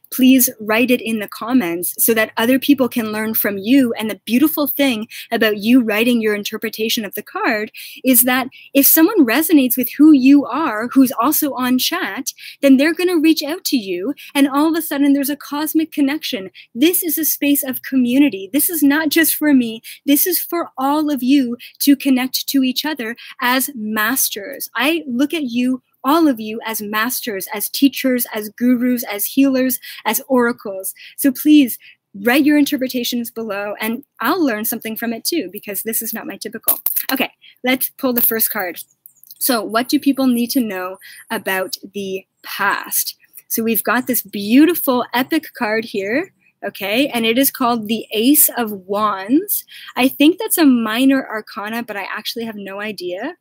please write it in the comments so that other people can learn from you. And the beautiful thing about you writing your interpretation of the card is that if someone resonates with who you are, who's also on chat, then they're going to reach out to you. And all of a sudden there's a cosmic connection. This is a space of community. This is not just for me. This is for all of you to connect to each other as masters. I look at you, all of you, as masters, as teachers, as gurus, as healers, as oracles. So please write your interpretations below, and I'll learn something from it too, because this is not my typical. Okay, let's pull the first card. So what do people need to know about the past? So we've got this beautiful epic card here. Okay, and it is called the Ace of Wands. I think that's a minor arcana, but I actually have no idea.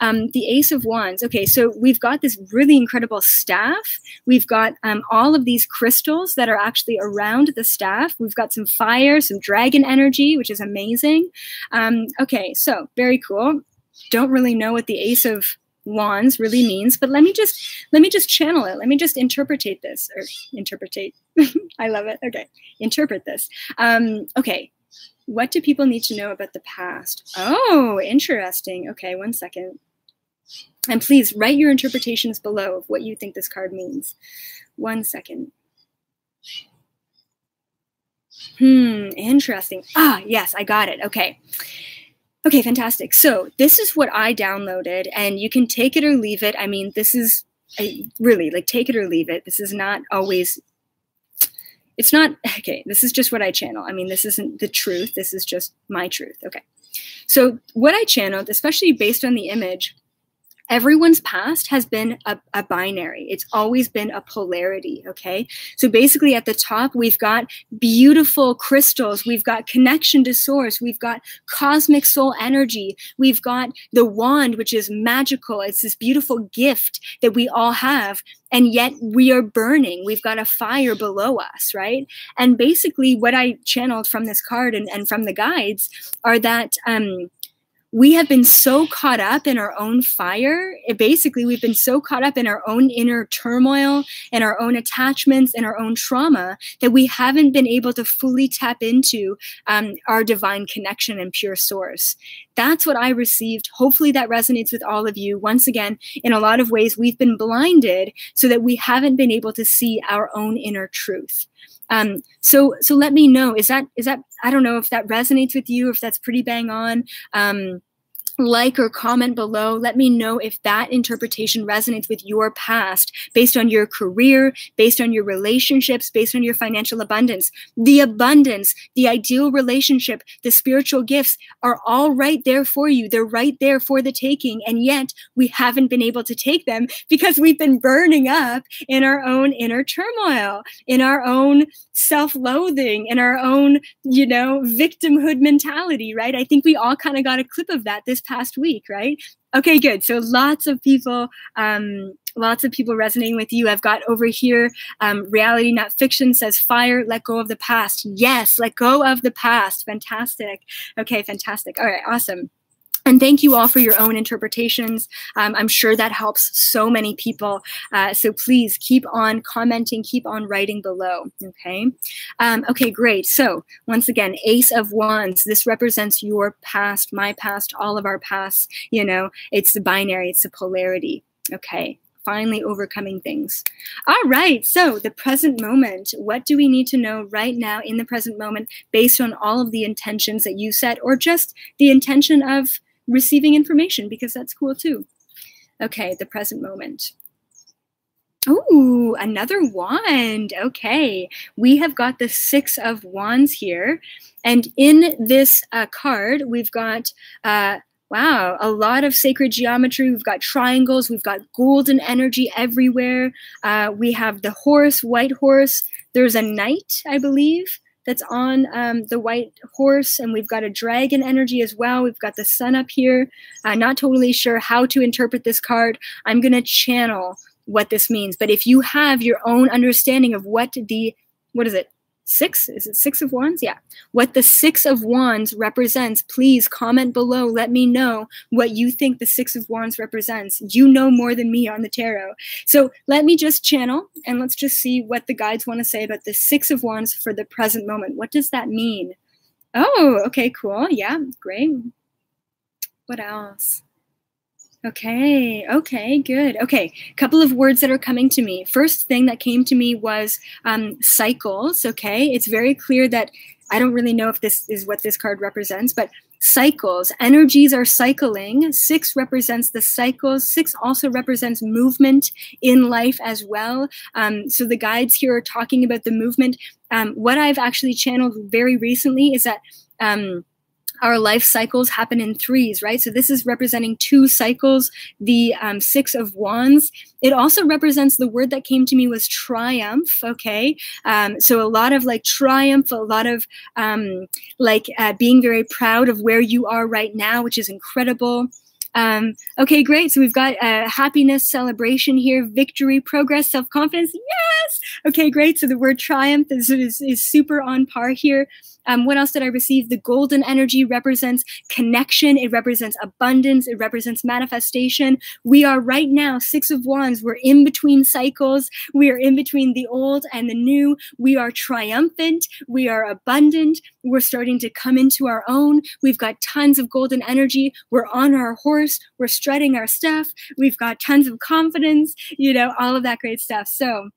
The Ace of Wands. Okay, so we've got this really incredible staff. We've got all of these crystals that are actually around the staff. We've got some fire, some dragon energy, which is amazing. Okay, so very cool. Don't really know what the Ace of Wands really means, but let me just channel it. Let me just interpretate this, or interpretate. I love it. Okay, interpret this. Okay, what do people need to know about the past? Oh, interesting. Okay, one second. And please write your interpretations below of what you think this card means. One second. Interesting. Ah, yes, I got it. Okay. Okay, fantastic. So this is what I downloaded, and you can take it or leave it. I mean, this is really like take it or leave it. This is not always, it's not, okay, this is just what I channel. I mean, this isn't the truth. This is just my truth. Okay. So what I channeled, especially based on the image, everyone's past has been a binary. It's always been a polarity, okay? So basically at the top, we've got beautiful crystals. We've got connection to source. We've got cosmic soul energy. We've got the wand, which is magical. It's this beautiful gift that we all have. And yet we are burning. We've got a fire below us, right? And basically what I channeled from this card and from the guides are that we have been so caught up in our own fire. Basically, we've been so caught up in our own inner turmoil and our own attachments and our own trauma that we haven't been able to fully tap into our divine connection and pure source. That's what I received. Hopefully that resonates with all of you. Once again, in a lot of ways, we've been blinded so that we haven't been able to see our own inner truth. So let me know, is that, I don't know if that resonates with you, if that's pretty bang on. Like or comment below. Let me know if that interpretation resonates with your past based on your career, based on your relationships, based on your financial abundance. The abundance, the ideal relationship, the spiritual gifts are all right there for you. They're right there for the taking. And yet we haven't been able to take them because we've been burning up in our own inner turmoil, in our own self-loathing, in our own, victimhood mentality, right? I think we all kind of got a clip of that this past week, right? Okay, good. So lots of people resonating with you. I've got over here, Reality Not Fiction says, fire, let go of the past. Yes, let go of the past. Fantastic. Okay, fantastic. All right, awesome. And thank you all for your own interpretations. I'm sure that helps so many people. So please keep on commenting, keep on writing below, okay? Okay, great. So once again, Ace of Wands. This represents your past, my past, all of our pasts. It's the binary, it's the polarity, okay? Finally overcoming things. All right, so the present moment. What do we need to know right now in the present moment based on all of the intentions that you set, or just the intention of receiving information, because that's cool too. Okay, the present moment. Ooh, another wand. Okay, we have got the Six of Wands here. And in this card, we've got, wow, a lot of sacred geometry. We've got triangles. We've got golden energy everywhere. We have the horse, white horse. There's a knight, I believe, that's on the white horse, and we've got a dragon energy as well. We've got the sun up here. Not totally sure how to interpret this card. I'm going to channel what this means. But if you have your own understanding of what is it? Six? Is it Six of Wands? Yeah. What the Six of Wands represents, please comment below. Let me know what you think the Six of Wands represents. You know more than me on the tarot. So let me just channel and let's just see what the guides want to say about the Six of Wands for the present moment. What does that mean? Oh, okay, cool. Yeah, great. What else? Okay, good. Okay, a couple of words that are coming to me. First thing that came to me was cycles, okay? It's very clear that I don't really know if this is what this card represents, but cycles, energies are cycling. Six represents the cycles. Six also represents movement in life as well. So the guides here are talking about the movement. What I've actually channeled very recently is that our life cycles happen in threes, right? So this is representing two cycles, the Six of Wands. It also represents, the word that came to me was triumph, okay? So a lot of like triumph, a lot of being very proud of where you are right now, which is incredible. Okay, great. So we've got happiness, celebration here, victory, progress, self-confidence. Yes! Okay, great. So the word triumph is super on par here. What else did I receive? The golden energy represents connection. It represents abundance. It represents manifestation. We are right now, Six of Wands. We're in between cycles. We are in between the old and the new. We are triumphant. We are abundant. We're starting to come into our own. We've got tons of golden energy. We're on our horse. We're strutting our stuff. We've got tons of confidence, all of that great stuff. So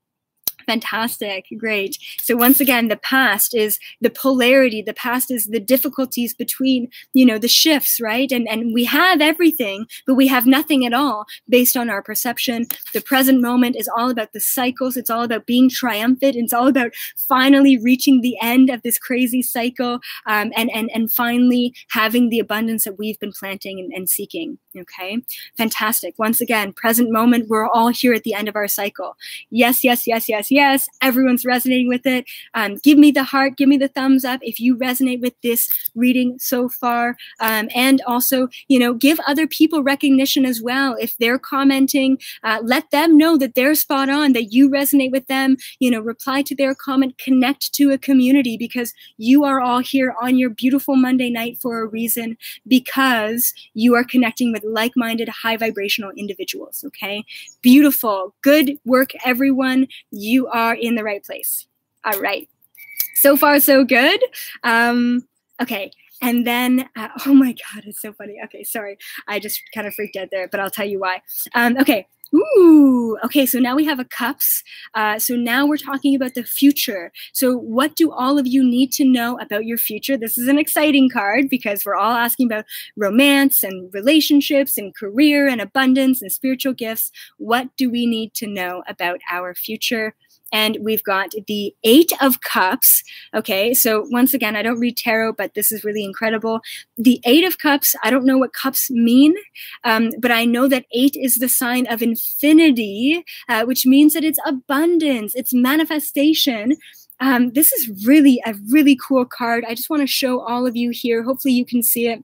Fantastic. Great. So once again, the past is the polarity. The past is the difficulties between, the shifts, right? And we have everything, but we have nothing at all based on our perception. The present moment is all about the cycles. It's all about being triumphant. It's all about finally reaching the end of this crazy cycle, and finally having the abundance that we've been planting and seeking. Okay. Fantastic. Once again, present moment. We're all here at the end of our cycle. Yes, yes, yes, yes, yes. Everyone's resonating with it. Give me the heart, give me the thumbs up if you resonate with this reading so far. And also, give other people recognition as well. If they're commenting, let them know that they're spot on, that you resonate with them. Reply to their comment, connect to a community, because you are all here on your beautiful Monday night for a reason, because you are connecting with like-minded, high vibrational individuals. Okay. Beautiful. Good work, everyone. You are in the right place. All right. So far, so good. Okay. And then, oh my God, it's so funny. Okay. Sorry. I just kind of freaked out there, but I'll tell you why. Okay. Ooh, okay, so now we have a cups. So now we're talking about the future. So what do all of you need to know about your future? This is an exciting card because we're all asking about romance and relationships and career and abundance and spiritual gifts. What do we need to know about our future? And we've got the 8 of Cups. Okay, so once again, I don't read tarot, but this is really incredible. The 8 of Cups, I don't know what cups mean, but I know that 8 is the sign of infinity, which means that it's abundance, it's manifestation. This is really a really cool card. I just want to show all of you here. Hopefully you can see it.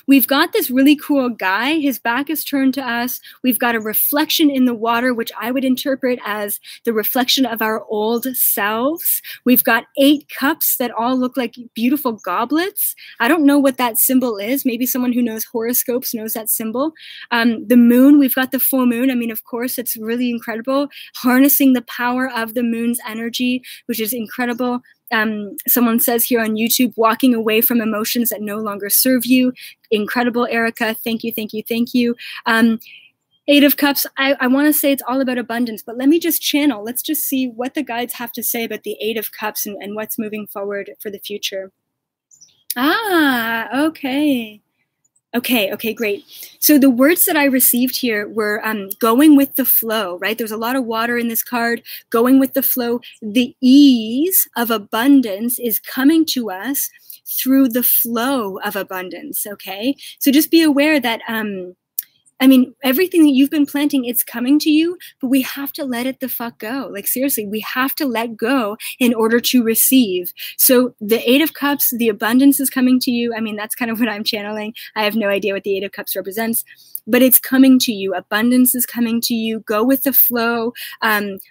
We've got this really cool guy. His back is turned to us. We've got a reflection in the water, which I would interpret as the reflection of our old selves. We've got 8 cups that all look like beautiful goblets. I don't know what that symbol is. Maybe someone who knows horoscopes knows that symbol. The moon, we've got the full moon. I mean, of course, it's really incredible. Harnessing the power of the moon's energy, which is incredible. Someone says here on YouTube, walking away from emotions that no longer serve you. Incredible, Erica. Thank you, thank you, thank you. 8 of Cups, I want to say it's all about abundance, but let me just channel. Let's just see what the guides have to say about the 8 of Cups and what's moving forward for the future. Okay. Okay, great. So the words that I received here were going with the flow, right? There's a lot of water in this card, going with the flow. The ease of abundance is coming to us through the flow of abundance, okay? So just be aware that, everything that you've been planting, it's coming to you, but we have to let it the fuck go. Like, seriously, we have to let go in order to receive. So the 8 of Cups, the abundance is coming to you. I mean, that's kind of what I'm channeling. I have no idea what the 8 of Cups represents, but it's coming to you. Abundance is coming to you. Go with the flow.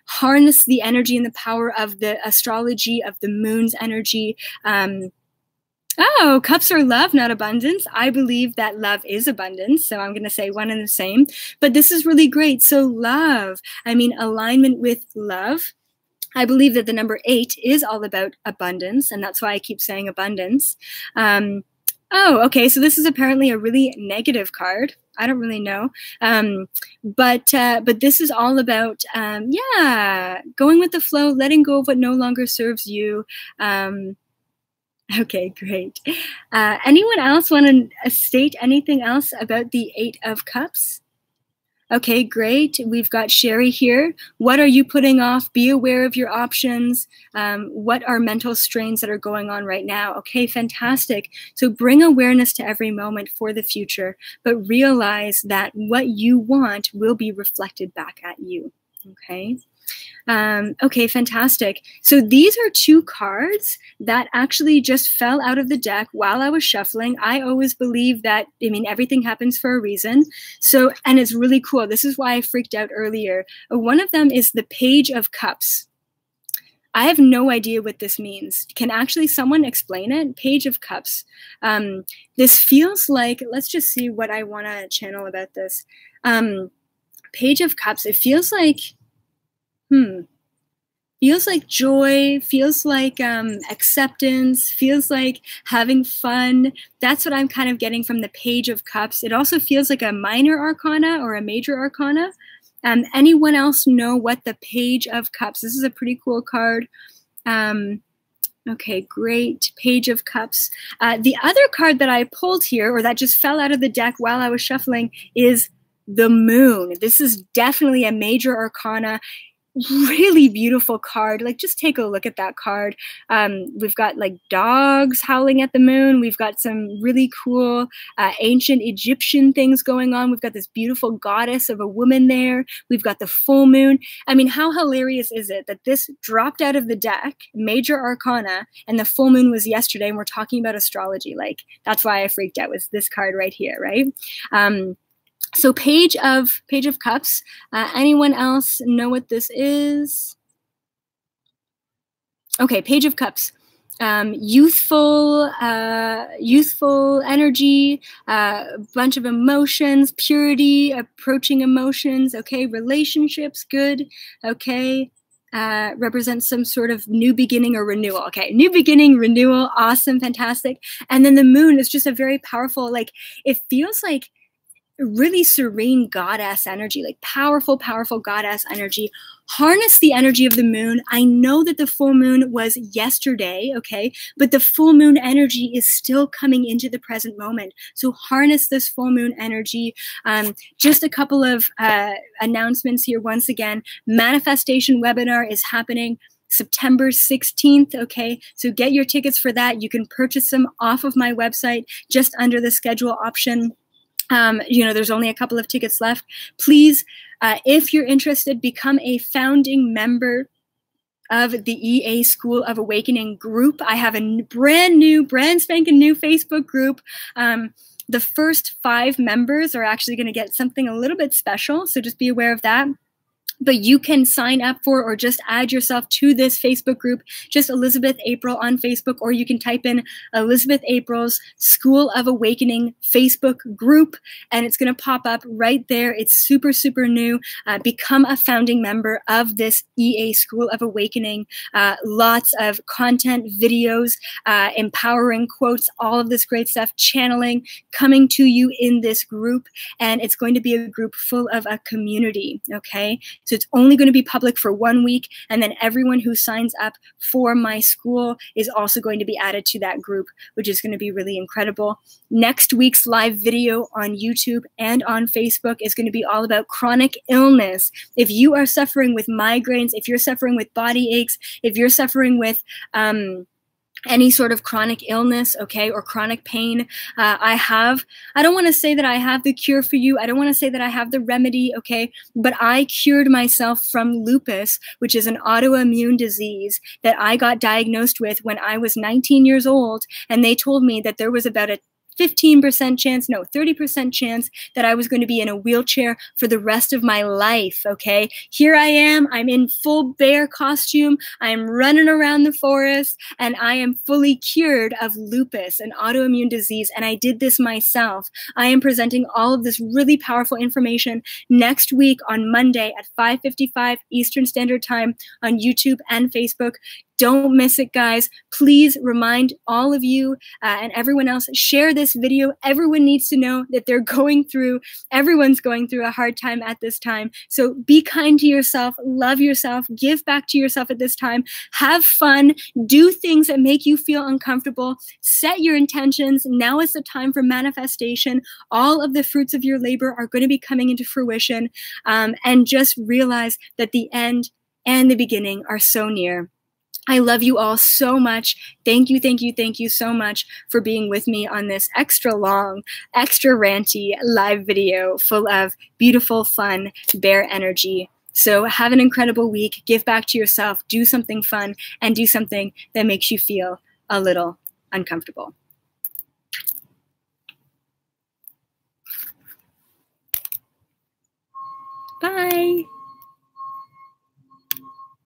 Harness the energy and the power of the astrology, of the moon's energy. Oh, cups are love, not abundance. I believe that love is abundance, so I'm going to say one and the same. But this is really great. So love, alignment with love. I believe that the number 8 is all about abundance, and that's why I keep saying abundance. Okay, so this is apparently a really negative card. I don't really know. But this is all about, going with the flow, letting go of what no longer serves you. Okay, great. Anyone else want to state anything else about the 8 of Cups? Okay, great. We've got Sherry here. What are you putting off? Be aware of your options. What are mental strains that are going on right now? Okay, fantastic. So bring awareness to every moment for the future, but realize that what you want will be reflected back at you. Okay. Okay, fantastic. So these are 2 cards that actually just fell out of the deck while I was shuffling. I always believe that, everything happens for a reason. So, and it's really cool. This is why I freaked out earlier. One of them is the Page of Cups. I have no idea what this means. Can actually someone explain it? Page of Cups. This feels like, let's just see what I want to channel about this. Page of Cups, it feels like, feels like joy, feels like acceptance, feels like having fun. That's what I'm kind of getting from the Page of Cups. It also feels like a minor arcana or a major arcana. Anyone else know what the Page of Cups? This is a pretty cool card. Okay, great. Page of Cups. The other card that I pulled here, or that just fell out of the deck while I was shuffling, is the Moon. This is definitely a major arcana. Really beautiful card. Like, just take a look at that card. We've got like dogs howling at the moon. We've got some really cool ancient Egyptian things going on. We've got this beautiful goddess of a woman there. We've got the full moon. I mean, how hilarious is it that this dropped out of the deck, major arcana, and the full moon was yesterday, and we're talking about astrology. Like, that's why I freaked out, was this card right here, right? So Page of Cups. Anyone else know what this is? Okay, Page of Cups. Youthful energy, bunch of emotions, purity, approaching emotions. Okay, relationships, good. Okay. Represents some sort of new beginning or renewal. Okay, new beginning, renewal, awesome, fantastic. And then the moon is just a very powerful, like, it feels like really serene goddess energy, like powerful, powerful goddess energy. Harness the energy of the moon. I know that the full moon was yesterday, okay, but the full moon energy is still coming into the present moment. So harness this full moon energy. Just a couple of announcements here. Once again, manifestation webinar is happening September 16th, okay? So get your tickets for that. You can purchase them off of my website just under the schedule option. There's only a couple of tickets left. Please, if you're interested, become a founding member of the EA School of Awakening group. I have a brand spanking new Facebook group. The first 5 members are actually going to get something a little bit special, so just be aware of that. But you can sign up for or just add yourself to this Facebook group, just Elizabeth April on Facebook, or you can type in Elizabeth April's School of Awakening Facebook group, and it's going to pop up right there. It's super, super new. Become a founding member of this EA School of Awakening. Lots of content, videos, empowering quotes, all of this great stuff, channeling, coming to you in this group. And it's going to be a group full of a community, okay? So it's only going to be public for 1 week, and then everyone who signs up for my school is also going to be added to that group, which is going to be really incredible. Next week's live video on YouTube and on Facebook is going to be all about chronic illness. If you are suffering with migraines, if you're suffering with body aches, if you're suffering with any sort of chronic illness, okay, or chronic pain, I don't want to say that I have the cure for you. I don't want to say that I have the remedy, okay, but I cured myself from lupus, which is an autoimmune disease that I got diagnosed with when I was 19 years old, and they told me that there was about a 15% chance, no, 30% chance that I was going to be in a wheelchair for the rest of my life, okay? Here I am, I'm in full bear costume, I'm running around the forest, and I am fully cured of lupus, an autoimmune disease, and I did this myself. I am presenting all of this really powerful information next week on Monday at 5:55 Eastern Standard Time on YouTube and Facebook. Don't miss it, guys. Please remind all of you and everyone else, share this video. Everyone needs to know that everyone's going through a hard time at this time. So be kind to yourself, love yourself, give back to yourself at this time, have fun, do things that make you feel uncomfortable, set your intentions. Now is the time for manifestation. All of the fruits of your labor are going to be coming into fruition, and just realize that the end and the beginning are so near. I love you all so much. Thank you, thank you, thank you so much for being with me on this extra long, extra ranty live video full of beautiful, fun, bear energy. So have an incredible week. Give back to yourself. Do something fun and do something that makes you feel a little uncomfortable. Bye.